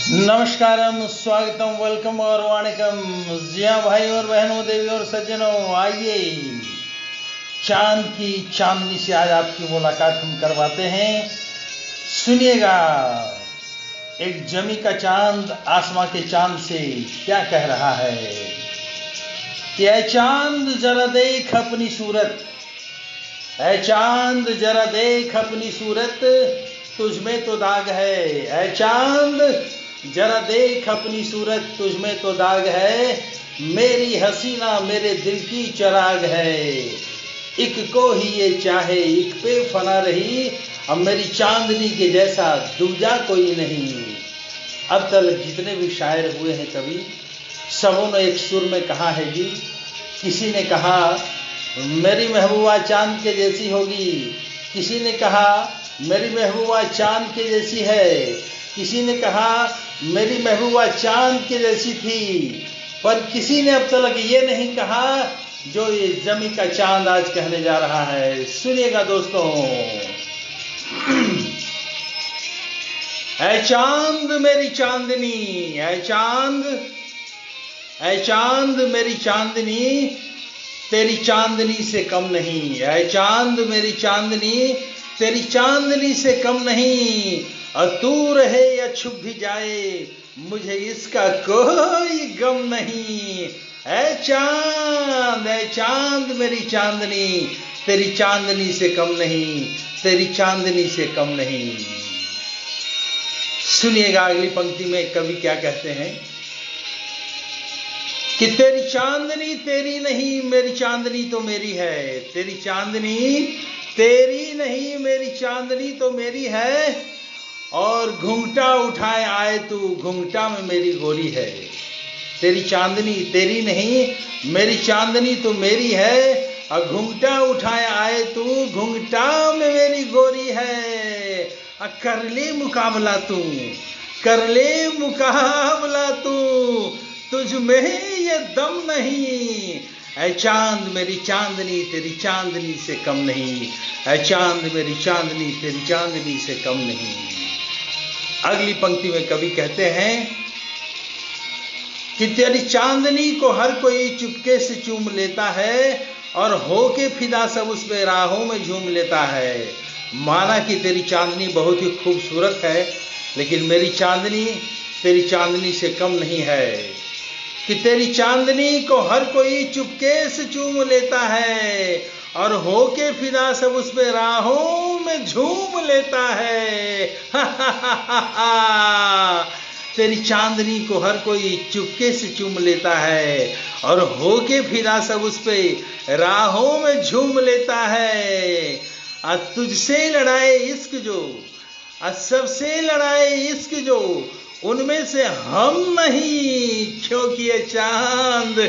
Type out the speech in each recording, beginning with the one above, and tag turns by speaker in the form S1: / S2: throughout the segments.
S1: नमस्कारम, स्वागतम, वेलकम और वाणिकम। जी हाँ भाई और बहनों, देवी और सज्जनों, आइए चांद की चांदनी से आज आपकी मुलाकात हम करवाते हैं। सुनिएगा, एक जमी का चांद आसमां के चांद से क्या कह रहा है कि ऐ चांद जरा देख अपनी सूरत, ऐ चांद जरा देख अपनी सूरत, तुझमें तो दाग है। ऐ चांद जरा देख अपनी सूरत, तुझमें तो दाग है। मेरी हसीना मेरे दिल की चिराग है। एक को ही ये चाहे, एक पे फना रही। अब मेरी चांदनी के जैसा दूजा कोई नहीं। अब तक जितने भी शायर हुए हैं कवि, सबों ने एक सुर में कहा है जी। किसी ने कहा मेरी महबूबा चांद के जैसी होगी, किसी ने कहा मेरी महबूबा चांद के जैसी है, किसी ने कहा मेरी महबूबा चांद के जैसी थी, पर किसी ने अब तक ये नहीं कहा जो ये जमी का चांद आज कहने जा रहा है। सुनिएगा दोस्तों, ऐ चांद मेरी चांदनी, ऐ चांद, ऐ चांद मेरी चांदनी, तेरी चांदनी से कम नहीं। ऐ चांद मेरी चांदनी, तेरी चांदनी से कम नहीं। और तू रहे या छुप भी जाए, मुझे इसका कोई गम नहीं। ऐ चांद, ऐ चांद मेरी चांदनी, तेरी चांदनी से कम नहीं, तेरी चांदनी से कम नहीं। सुनिएगा अगली पंक्ति में कवि क्या कहते हैं कि तेरी चांदनी तेरी नहीं, मेरी चांदनी तो मेरी है। तेरी चांदनी तेरी नहीं, मेरी चांदनी तो मेरी है। और घूंघटा उठाए आए तू, घूंघटा में मेरी गोरी है। तेरी चांदनी तेरी नहीं, मेरी चांदनी तो मेरी है। और घूंघटा उठाए आए तू, घूंघटा में मेरी गोरी है। कर ले मुकाबला तू, कर ले मुकाबला तू, तुझ में ये दम नहीं। ऐ चांद मेरी चांदनी, तेरी चांदनी से कम नहीं। ऐ चांद मेरी चांदनी, तेरी चांदनी से कम नहीं। अगली पंक्ति में कवि कहते हैं कि तेरी चांदनी को हर कोई चुपके से चूम लेता है, और होके फिदा सब उस पे राहों में झूम लेता है। माना कि तेरी चांदनी बहुत ही खूबसूरत है, लेकिन मेरी चांदनी तेरी चांदनी से कम नहीं है। कि तेरी चांदनी को हर कोई चुपके से चूम लेता है, और होके फिदा सब उस पे राहों में झूम लेता है। तेरी चांदनी को हर कोई चुपके से चूम लेता है, और होके फिदा सब उस पे राहों में झूम लेता है। तुझसे लड़ाए इश्क जो, सबसे लड़ाए इश्क जो, उनमें से हम नहीं। क्योंकि ये चांद,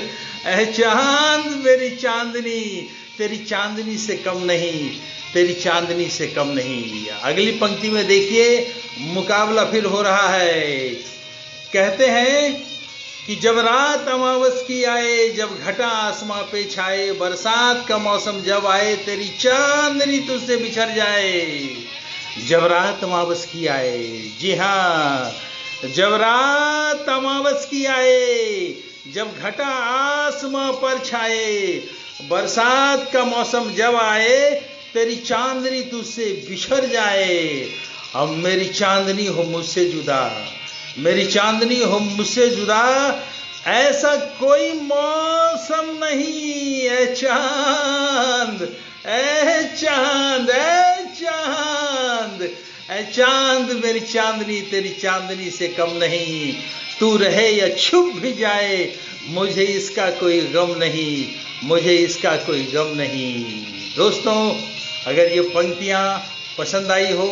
S1: ऐ चांद मेरी चांदनी, तेरी चांदनी से कम नहीं, तेरी चांदनी से कम नहीं। अगली पंक्ति में देखिए, मुकाबला फिर हो रहा है। कहते हैं कि जब रात अमावस की आए, जब घटा आसमां पे छाए, बरसात का मौसम जब आए, तेरी चांदनी तुझसे बिछड़ जाए। जब रात अमावस की आए, जी हाँ, जब रात अमावस की आए, जब घटा आसमां पर छाए, बरसात का मौसम जब आए, तेरी चांदनी तुझसे बिछड़ जाए। अब मेरी चांदनी हो मुझसे जुदा, मेरी चांदनी हो मुझसे जुदा, ऐसा कोई मौसम नहीं। ऐ चांद, ऐ चांद, ऐ चांद, ऐ चांद मेरी चांदनी, तेरी चांदनी से कम नहीं। तू रहे या छुप भी जाए, मुझे इसका कोई गम नहीं, मुझे इसका कोई गम नहीं। दोस्तों, अगर ये पंक्तियाँ पसंद आई हो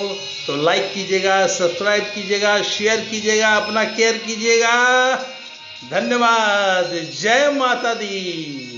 S1: तो लाइक कीजिएगा, सब्सक्राइब कीजिएगा, शेयर कीजिएगा, अपना केयर कीजिएगा। धन्यवाद। जय माता दी।